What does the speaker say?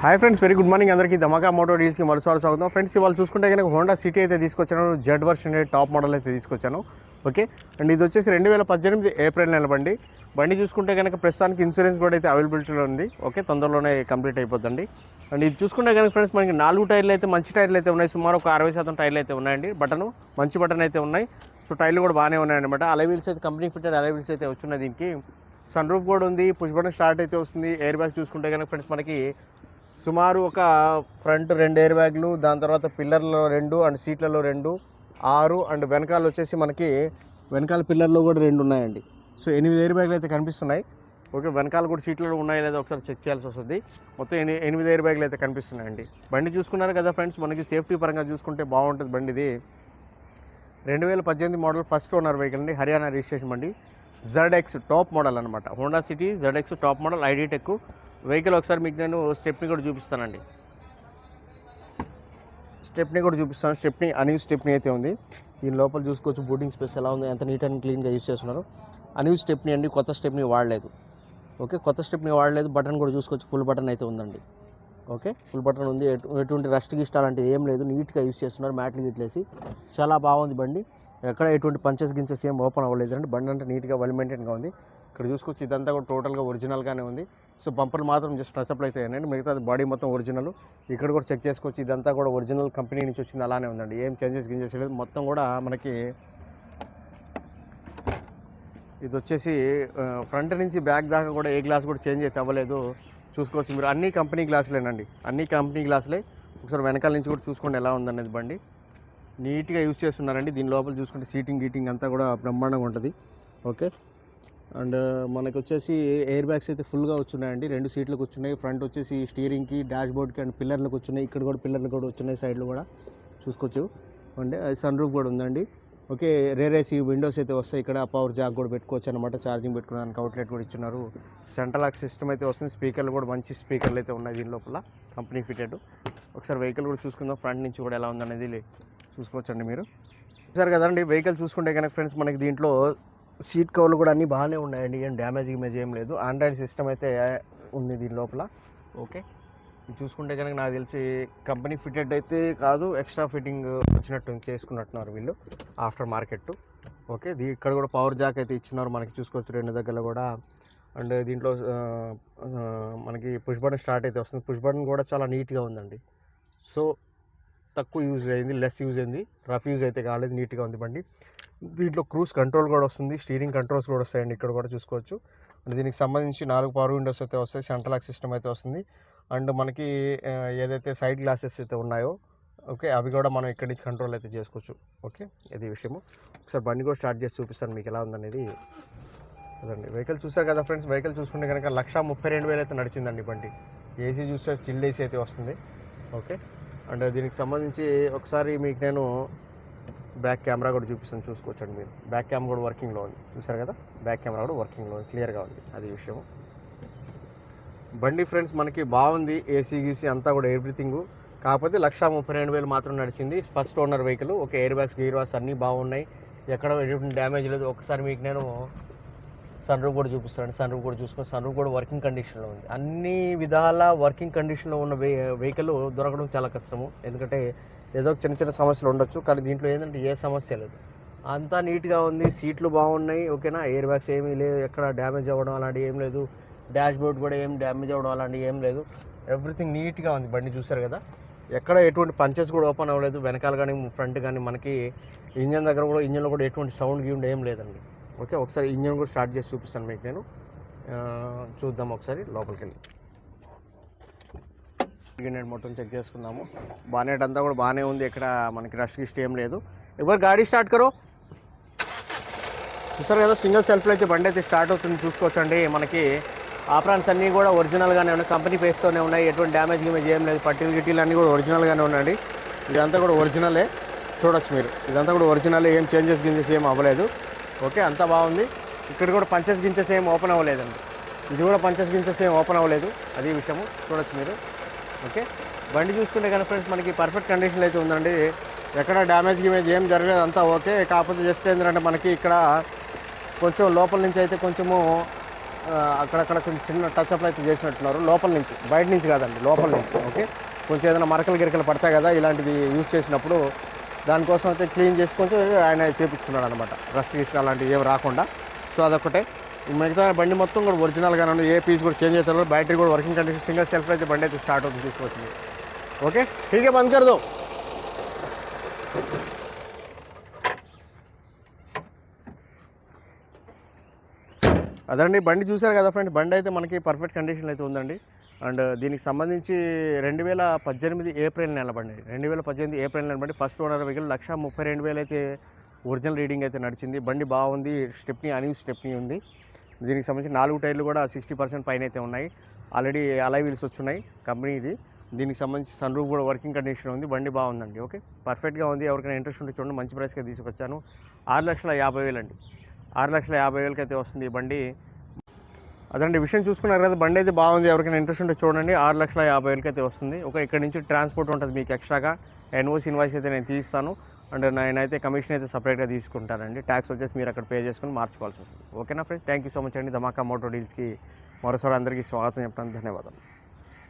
Hi friends, very good morning అందరికీ. ధమాకా Moto డీల్స్కి మరోసారి స్వాగతం. ఫ్రెండ్స్, ఇవాళ చూసుకుంటే కనుక హోండా సిటీ అయితే తీసుకొచ్చాను. జెడ్ వర్షన్ టాప్ మోడల్ అయితే తీసుకొచ్చాను. ఓకే, అండ్ ఇది వచ్చేసి 2018 ఏప్రిల్ నెల బండి చూసుకుంటే కనుక ప్రస్తుతానికి ఇన్సూరెన్స్ కూడా అయితే అవైలబిలిటీలో ఉంది. ఓకే, తొందరలోనే కంప్లీట్ అయిపోతుంది. అండ్ ఇది చూసుకుంటే కనుక ఫ్రెండ్స్ మనకి 4 టైర్లు అయితే మంచి టైర్లు అయితే ఉన్నాయి. సుమారు ఒక 60% టైర్లు అయితే ఉన్నాయండి. మంచి బటన్ అయితే ఉన్నాయి. సో టైర్లు కూడా బాగానే ఉన్నాయన్నమాట. అలైవీల్స్ అయితే కంపెనీ ఫిట్టెడ్ అలైవీల్స్ అయితే వచ్చున్నాయి. దీనికి సన్ రూఫ్ కూడా ఉంది. పుష్ బటన్ స్టార్ట్ అయితే వస్తుంది. ఎయిర్ బ్యాగ్స్ చూసుకుంటే కనుక ఫ్రెండ్స్ మనకి సుమారు ఒక ఫ్రంట్ 2 ఎయిర్ బ్యాగ్లు, దాని తర్వాత పిల్లర్లో 2 అండ్ సీట్లలో 2, 6 అండ్ వెనకాల వచ్చేసి మనకి వెనకాల పిల్లర్లో కూడా 2 ఉన్నాయండి. సో 8 ఎయిర్ బ్యాగ్లు అయితే కనిపిస్తున్నాయి. ఓకే, వెనకాల కూడా సీట్లలో ఉన్నాయో లేదో ఒకసారి చెక్ చేయాల్సి వస్తుంది. మొత్తం 8 ఎయిర్ బ్యాగ్లు అయితే కనిపిస్తున్నాయండి. బండి చూసుకున్నారు కదా ఫ్రెండ్స్, మనకి సేఫ్టీ పరంగా చూసుకుంటే బాగుంటుంది బండి. ఇది 2018 మోడల్ ఫస్ట్ ఓనర్ వెహికల్ అండి. హర్యానా రిజిస్ట్రేషన్ బండి. ZX టాప్ మోడల్ అనమాట. Honda city ZX top model ID tech vehicle. ఒకసారి మీకు నేను స్టెప్ని కూడా చూపిస్తానండి. స్టెప్ని అన్యూజ్ స్టెప్ని అయితే ఉంది. దీని లోపల చూసుకోవచ్చు బూటింగ్ స్పేస్ ఎలా ఉంది, ఎంత నీట్ అండ్ క్లీన్గా యూజ్ చేస్తున్నారు. అన్యూజ్ స్టెప్ని అండి, కొత్త స్టెప్ని వాడలేదు. ఓకే, కొత్త స్టెప్ని వాడలేదు. బటన్ కూడా చూసుకోవచ్చు, ఫుల్ బటన్ అయితే ఉందండి. ఓకే, ఫుల్ బటన్ ఉంది. ఎటువంటి రస్ట్ గిస్ట్ అలాంటిది ఏం లేదు. నీట్గా యూజ్ చేస్తున్నారు. మ్యాట్లు గిట్లేసి చాలా బాగుంది బండి. ఎక్కడ ఎటువంటి పంచెస్ గించెస్ ఏం ఓపెన్ అవ్వలేదండి. బండి అంటే నీట్గా వెల్ మెయింటైన్గా ఉంది. ఇక్కడ చూసుకోవచ్చు ఇదంతా కూడా టోటల్గా ఒరిజినల్గానే ఉంది. సో బంపర్లు మాత్రం జస్ట్ టచ్అప్లు అయితే అయ్యాయండి. మిగతా బాడీ మొత్తం ఒరిజినల్. ఇక్కడ కూడా చెక్ చేసుకోవచ్చు. ఇదంతా కూడా ఒరిజినల్ కంపెనీ నుంచి వచ్చింది, అలానే ఉందండి. ఏం చేంజెస్ గింజెస్ లేదు. మొత్తం కూడా మనకి ఇది వచ్చేసి ఫ్రంట్ నుంచి బ్యాక్ దాకా కూడా ఏ గ్లాస్ కూడా చేంజ్ అయితే అవ్వలేదు. చూసుకోవచ్చు మీరు. అన్ని కంపెనీ గ్లాసులేనండి, అన్ని కంపెనీ గ్లాసులే. ఒకసారి వెనకాల నుంచి కూడా చూసుకోండి ఎలా ఉందనేది. బండి నీట్గా యూజ్ చేస్తున్నారండి. దీని లోపల చూసుకుంటే సీటింగ్ అంతా కూడా బ్రహ్మాండంగా ఉంటుంది. ఓకే, అండ్ మనకు వచ్చేసి ఎయిర్ బ్యాగ్స్ అయితే ఫుల్గా వచ్చున్నాయండి. 2 సీట్లకు వచ్చున్నాయి. ఫ్రంట్ వచ్చేసి స్టీరింగ్కి, డాష్ బోర్డ్కి అండ్ పిల్లర్లకు వచ్చున్నాయి. ఇక్కడ కూడా పిల్లర్లు కూడా వచ్చున్నాయి, సైడ్లో కూడా చూసుకోవచ్చు. అంటే సన్ రూఫ్ కూడా ఉందండి. ఓకే, రేరేసి విండోస్ అయితే వస్తాయి. ఇక్కడ పవర్ జాక్ కూడా పెట్టుకోవచ్చు అనమాట. ఛార్జింగ్ పెట్టుకోవడానికి అవుట్లెట్ కూడా ఇచ్చున్నారు. సెంట్రల్ లాక్ సిస్టమ్ అయితే వస్తుంది. స్పీకర్లు కూడా మంచి స్పీకర్లు అయితే ఉన్నాయి దీని లోపల, కంపెనీ ఫిటెడ్. ఒకసారి వెహికల్ కూడా చూసుకుందాం, ఫ్రంట్ నుంచి కూడా ఎలా ఉందనేది చూసుకోవచ్చండి మీరు. సరే కదండి, వెహికల్ చూసుకుంటే కనుక ఫ్రెండ్స్ మనకి దీంట్లో సీట్ కవర్లు కూడా అన్నీ బాగానే ఉన్నాయండి. ఏం డ్యామేజ్ ఏం లేదు. ఆండ్రాయిడ్ సిస్టమ్ అయితే ఉంది దీని లోపల. ఓకే, ఇది చూసుకుంటే కనుక నాకు తెలిసి కంపెనీ ఫిటెడ్ అయితే కాదు, ఎక్స్ట్రా ఫిట్టింగ్ వచ్చినట్టు చేసుకున్నట్టున్నారు వీళ్ళు, ఆఫ్టర్ మార్కెట్. ఓకే, ఇక్కడ కూడా పవర్ జాక్ అయితే ఇచ్చినారు మనకి, చూసుకోవచ్చు 2 దగ్గరలో కూడా. అండ్ దీంట్లో మనకి పుష్ బటన్ స్టార్ట్ అయితే వస్తుంది. పుష్ బటన్ కూడా చాలా నీట్గా ఉందండి. సో తక్కువ యూజ్ అయింది, లెస్ యూజ్ అయింది, రఫ్ యూజ్ అయితే కాలేదు, నీట్గా ఉంది బండి. దీంట్లో క్రూజ్ కంట్రోల్ కూడా వస్తుంది, స్టీరింగ్ కంట్రోల్స్ కూడా వస్తాయండి. ఇక్కడ కూడా చూసుకోవచ్చు. అండ్ దీనికి సంబంధించి 4 పవర్ విండోస్ అయితే వస్తాయి. సెంట్రల్ లాక్ సిస్టమ్ అయితే వస్తుంది. అండ్ మనకి ఏదైతే సైడ్ గ్లాసెస్ అయితే ఉన్నాయో, ఓకే, అవి కూడా మనం ఇక్కడి నుంచి కంట్రోల్ అయితే చేసుకోవచ్చు. ఓకే, ఇది విషయము. ఒకసారి బండి కూడా స్టార్ట్ చేసి చూపిస్తాను మీకు ఎలా ఉందనేది. అదండి వెహికల్ చూస్తారు కదా ఫ్రెండ్స్. వెహికల్ చూసుకుంటే కనుక 1,32,000 అయితే నడిచిందండి బండి. ఏసీ చూస్తే చిల్డ్ ఏసీ అయితే వస్తుంది. ఓకే, అండ్ దీనికి సంబంధించి ఒకసారి మీకు నేను బ్యాక్ కెమెరా కూడా చూపిస్తాను, చూసుకోవచ్చండి మీరు. బ్యాక్ కెమెరా కూడా వర్కింగ్లో ఉంది, చూసారు కదా. బ్యాక్ కెమెరా కూడా వర్కింగ్లో ఉంది, క్లియర్గా ఉంది. అది విషయం. బండి ఫ్రెండ్స్ మనకి బాగుంది, ఏసీ గీసీ అంతా కూడా ఎవ్రీథింగ్. కాకపోతే 1,32,000 మాత్రం నడిచింది. First owner vehicle. ఒక ఎయిర్ బ్యాగ్స్, గీర్ బాక్స్ అన్నీ బాగున్నాయి, ఎక్కడ ఎటువంటి డ్యామేజ్ లేదు. ఒకసారి మీకు నేను సన్ రూఫ్ కూడా చూపిస్తాను. సన్ రూఫ్ కూడా చూసుకొని, సన్ రూఫ్ కూడా వర్కింగ్ కండిషన్లో ఉంది. అన్ని విధాల వర్కింగ్ కండిషన్లో ఉన్న వెహికల్ దొరకడం చాలా కష్టము. ఎందుకంటే ఏదో చిన్న సమస్యలు ఉండొచ్చు, కానీ దీంట్లో ఏంటంటే ఏ సమస్య లేదు, అంతా నీట్గా ఉంది. సీట్లు బాగున్నాయి. ఓకేనా, ఎయిర్ బ్యాగ్స్ ఏమీ లేదు, ఎక్కడ డ్యామేజ్ అవ్వడం అలాంటివి ఏం లేదు. డాష్ బోర్డ్ కూడా ఏం డ్యామేజ్ అవ్వడం అలాంటివి ఏం లేదు. ఎవ్రీథింగ్ నీట్గా ఉంది. బండి చూసారు కదా, ఎక్కడ ఎటువంటి పంచెస్ కూడా ఓపెన్ అవ్వలేదు. వెనకాల కానీ ఫ్రంట్ కానీ మనకి ఇంజన్ దగ్గర కూడా, ఇంజన్లో కూడా ఎటువంటి సౌండ్ గీవుండ్ ఏం లేదండి. ఓకే, ఒకసారి ఇంజన్ కూడా స్టార్ట్ చేసి చూపిస్తాను మీకు నేను. చూద్దాం ఒకసారి లోపలికి వెళ్ళి. బానెట్ మొత్తం చెక్ చేసుకుందాము. బానెట్ అంతా కూడా బాగానే ఉంది, ఇక్కడ మనకి రష్ గిస్ట్ ఏం లేదు. ఎవరు గాడి స్టార్ట్ కరో. చూసారు కదా, సింగిల్ సెల్ఫ్లో అయితే బండి అయితే స్టార్ట్ అవుతుంది. చూసుకోవచ్చండి, మనకి ఆప్రాన్స్ అన్నీ కూడా ఒరిజినల్గానే ఉన్నాయి, కంపెనీ పేస్తోనే ఉన్నాయి. ఎటువంటి డ్యామేజ్ గిమేజ్ ఏం లేదు. పట్టీలు గిట్టీలు అన్నీ కూడా ఒరిజినల్గానే ఉన్నాయండి. ఇదంతా కూడా ఒరిజినలే, చూడొచ్చు మీరు. ఇదంతా కూడా ఒరిజినలే, ఏం చేంజెస్ గింజెస్ ఏం అవ్వలేదు. ఓకే, అంతా బాగుంది. ఇక్కడ కూడా పంచెస్ గించెస్ ఏం ఓపెన్ అవ్వలేదండి. ఇది కూడా పంచెస్ గించెస్ ఏం ఓపెన్ అవ్వలేదు, అది విషయము. చూడొచ్చు మీరు. ఓకే, బండి చూసుకుంటే కనుక ఫ్రెండ్స్ మనకి పర్ఫెక్ట్ కండిషన్లో అయితే ఉందండి. ఎక్కడ డ్యామేజ్ గిమేజ్ ఏం జరగలేదు, అంతా ఓకే. కాకపోతే జస్ట్ ఏంటంటే మనకి ఇక్కడ కొంచెం లోపల నుంచి అయితే కొంచెము అక్కడక్కడ కొంచెం చిన్న టచ్అప్ అయితే చేసినట్టున్నారు లోపల నుంచి, బయట నుంచి కాదండి, లోపల నుంచి. ఓకే, కొంచెం ఏదైనా మరకలు గిరకలు పడతాయి కదా ఇలాంటిది యూజ్ చేసినప్పుడు, దానికోసం అయితే క్లీన్ చేసి కొంచెం ఆయన చేపించుకున్నాడు అనమాట, రస్ట్ గిస్ట్ అలాంటివి ఏమి రాకుండా. సో అదొకటే. మిగతా బండి మొత్తం కూడా ఒరిజినల్గానే ఉంది, ఏ పీస్ కూడా చేంజ్ అవుతారు. బ్యాటరీ కూడా వర్కింగ్ కండిషన్, సింగిల్ సెల్ఫ్ అయితే బండి అయితే స్టార్ట్ అవుతుంది, తీసుకొచ్చింది. ఓకే, ఠీకే బంద్ కర్ దో. అదండి బండి చూశారు కదా ఫ్రెండ్, బండి అయితే మనకి పర్ఫెక్ట్ కండిషన్లో అయితే ఉందండి. అండ్ దీనికి సంబంధించి 2018 ఏప్రిల్ నెల బండి, 2018 ఏప్రిల్ నెల బండి. ఫస్ట్ ఓనర్ వెహికల్ 1,32,000 అయితే ఒరిజినల్ రీడింగ్ అయితే నడిచింది. బండి బాగుంది, స్టెప్నీ అన్యూస్ స్టెప్నీ ఉంది. దీనికి సంబంధించి 4 టైర్లు కూడా 60% పైన అయితే ఉన్నాయి. ఆల్రెడీ అలై వీల్స్ వచ్చున్నాయి కంపెనీది. దీనికి సంబంధించి సన్ రూఫ్ కూడా వర్కింగ్ కండిషన్ ఉంది. బండి బాగుందండి. ఓకే, పర్ఫెక్ట్గా ఉంది. ఎవరికైనా ఇంట్రెస్ట్ ఉంటే చూడండి, మంచి ప్రైస్గా తీసుకొచ్చాను. 6,50,000 అండి, 6,50,000 అయితే వస్తుంది ఈ బండి. అదండి విషయం చూసుకున్నారు కదా, బండి అయితే బాగుంది. ఎవరికైనా ఇంట్రెస్ట్ ఉంటే చూడండి, 6,50,000 అయితే వస్తుంది. ఒక ఇక్కడ నుంచి ట్రాన్స్పోర్ట్ ఉంటుంది మీకు ఎక్స్ట్రాగా. ఇన్వాయిస్ అయితే నేను తీస్తాను. అండ్ నేనైతే కమిషన్ అయితే సపరేట్గా తీసుకుంటానండి. ట్యాక్స్ వచ్చేసి మీరు అక్కడ పే చేసుకుని మార్చుకోవాల్సి వస్తుంది. ఓకేనా friends, thank you so much అండి. ధమాకా మోటార్ డీల్స్కి మరోసారి అందరికీ స్వాగతం చెప్పడానికి ధన్యవాదాలు.